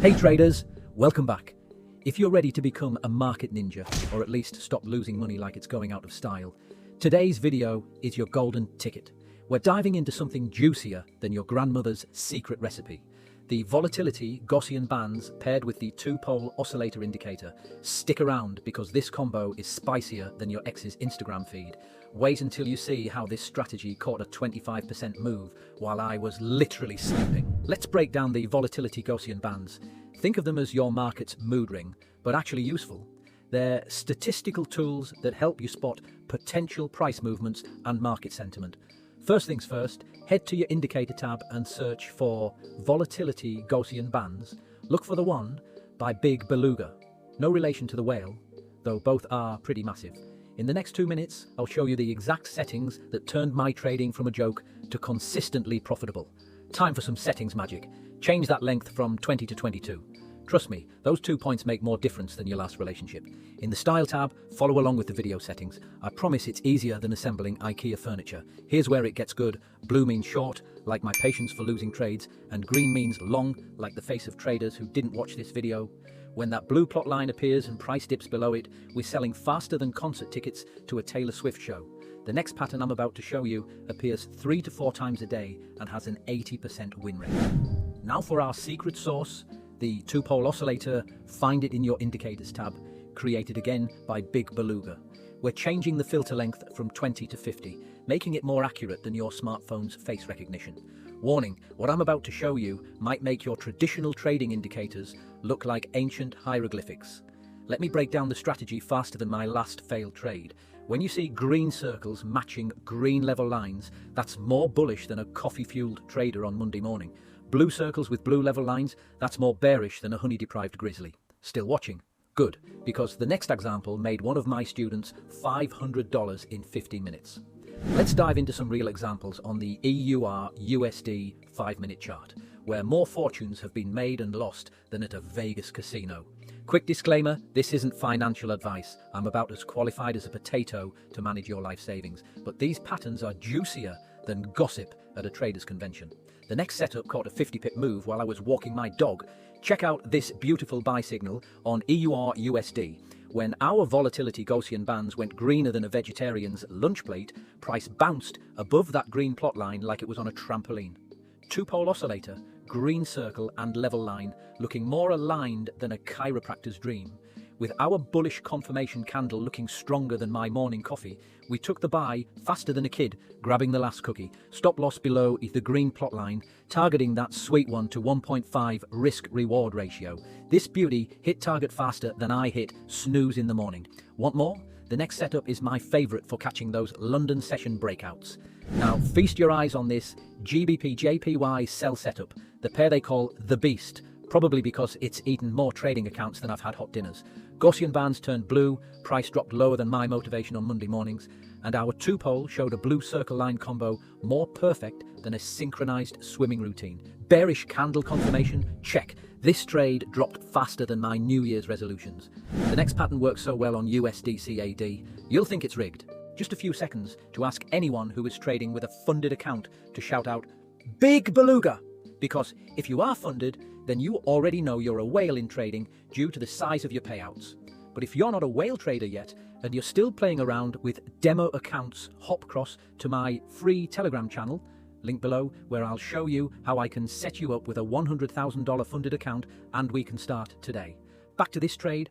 Hey traders, welcome back. If you're ready to become a market ninja, or at least stop losing money like it's going out of style, today's video is your golden ticket. We're diving into something juicier than your grandmother's secret recipe. The volatility Gaussian bands paired with the two-pole oscillator indicator. Stick around because this combo is spicier than your ex's Instagram feed. Wait until you see how this strategy caught a 25% move while I was literally sleeping. Let's break down the volatility Gaussian bands. Think of them as your market's mood ring, but actually useful. They're statistical tools that help you spot potential price movements and market sentiment. First things first, head to your indicator tab and search for volatility Gaussian bands. Look for the one by Big Beluga. No relation to the whale, though both are pretty massive. In the next 2 minutes, I'll show you the exact settings that turned my trading from a joke to consistently profitable. Time for some settings magic. Change that length from 20 to 22. Trust me, those 2 points make more difference than your last relationship. In the Style tab, follow along with the video settings. I promise it's easier than assembling IKEA furniture. Here's where it gets good. Blue means short, like my patience for losing trades, and green means long, like the face of traders who didn't watch this video. When that blue plot line appears and price dips below it, we're selling faster than concert tickets to a Taylor Swift show. The next pattern I'm about to show you appears 3 to 4 times a day and has an 80% win rate. Now for our secret sauce, the two-pole oscillator. Find it in your indicators tab, created again by Big Beluga. We're changing the filter length from 20 to 50, making it more accurate than your smartphone's face recognition. Warning, what I'm about to show you might make your traditional trading indicators look like ancient hieroglyphics. Let me break down the strategy faster than my last failed trade. When you see green circles matching green level lines, that's more bullish than a coffee-fueled trader on Monday morning. Blue circles with blue level lines, that's more bearish than a honey-deprived grizzly. Still watching? Good, because the next example made one of my students $500 in 50 minutes. Let's dive into some real examples on the EURUSD 5-minute chart, where more fortunes have been made and lost than at a Vegas casino. Quick disclaimer, this isn't financial advice. I'm about as qualified as a potato to manage your life savings, but these patterns are juicier than gossip at a trader's convention. The next setup caught a 50-pip move while I was walking my dog. Check out this beautiful buy signal on EURUSD. When our volatility Gaussian bands went greener than a vegetarian's lunch plate, price bounced above that green plot line like it was on a trampoline. Two-pole oscillator, green circle and level line, looking more aligned than a chiropractor's dream. With our bullish confirmation candle looking stronger than my morning coffee, we took the buy faster than a kid, grabbing the last cookie. Stop loss below the green plot line, targeting that sweet 1 to 1.5 risk-reward ratio. This beauty hit target faster than I hit snooze in the morning. Want more? The next setup is my favorite for catching those London session breakouts. Now feast your eyes on this GBPJPY sell setup, the pair they call the Beast, probably because it's eaten more trading accounts than I've had hot dinners. Gaussian bands turned blue, price dropped lower than my motivation on Monday mornings, and our two-pole showed a blue circle line combo more perfect than a synchronized swimming routine. Bearish candle confirmation? Check. This trade dropped faster than my New Year's resolutions. The next pattern works so well on USDCAD, you'll think it's rigged. Just a few seconds to ask anyone who is trading with a funded account to shout out, Big Beluga! Because if you are funded, then you already know you're a whale in trading due to the size of your payouts. But if you're not a whale trader yet, and you're still playing around with demo accounts, hop cross to my free Telegram channel, link below, where I'll show you how I can set you up with a $100,000 funded account, and we can start today. Back to this trade.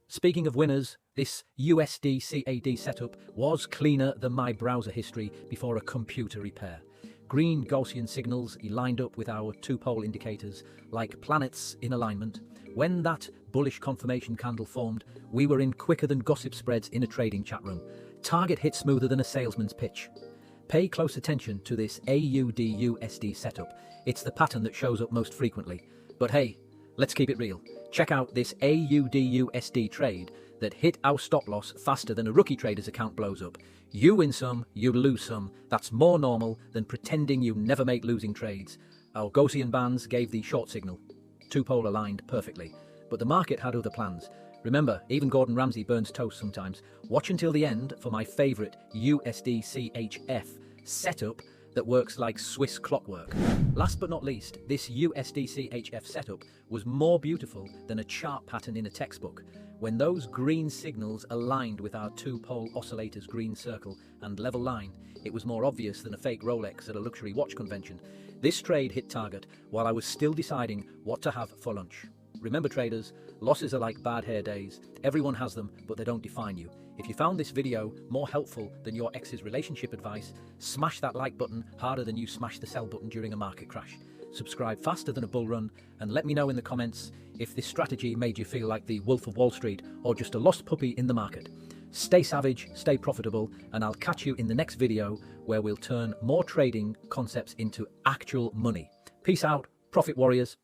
Speaking of winners, this USDCAD setup was cleaner than my browser history before a computer repair. Green Gaussian signals lined up with our two-pole indicators, like planets in alignment. When that bullish confirmation candle formed, we were in quicker than gossip spreads in a trading chat room. Target hit smoother than a salesman's pitch. Pay close attention to this AUDUSD setup. It's the pattern that shows up most frequently. But hey, let's keep it real. Check out this AUDUSD trade that hit our stop loss faster than a rookie trader's account blows up. You win some, you lose some. That's more normal than pretending you never make losing trades. Our Gaussian bands gave the short signal. Two-pole aligned perfectly. But the market had other plans. Remember, even Gordon Ramsay burns toast sometimes. Watch until the end for my favorite USDCHF setup that works like Swiss clockwork. Last but not least, this USDCHF setup was more beautiful than a chart pattern in a textbook. When those green signals aligned with our two-pole oscillator's green circle and level line, it was more obvious than a fake Rolex at a luxury watch convention. This trade hit target while I was still deciding what to have for lunch. Remember traders, losses are like bad hair days. Everyone has them, but they don't define you. If you found this video more helpful than your ex's relationship advice, smash that like button harder than you smash the sell button during a market crash. Subscribe faster than a bull run, and let me know in the comments if this strategy made you feel like the Wolf of Wall Street or just a lost puppy in the market. Stay savage, stay profitable, and I'll catch you in the next video where we'll turn more trading concepts into actual money. Peace out, profit warriors.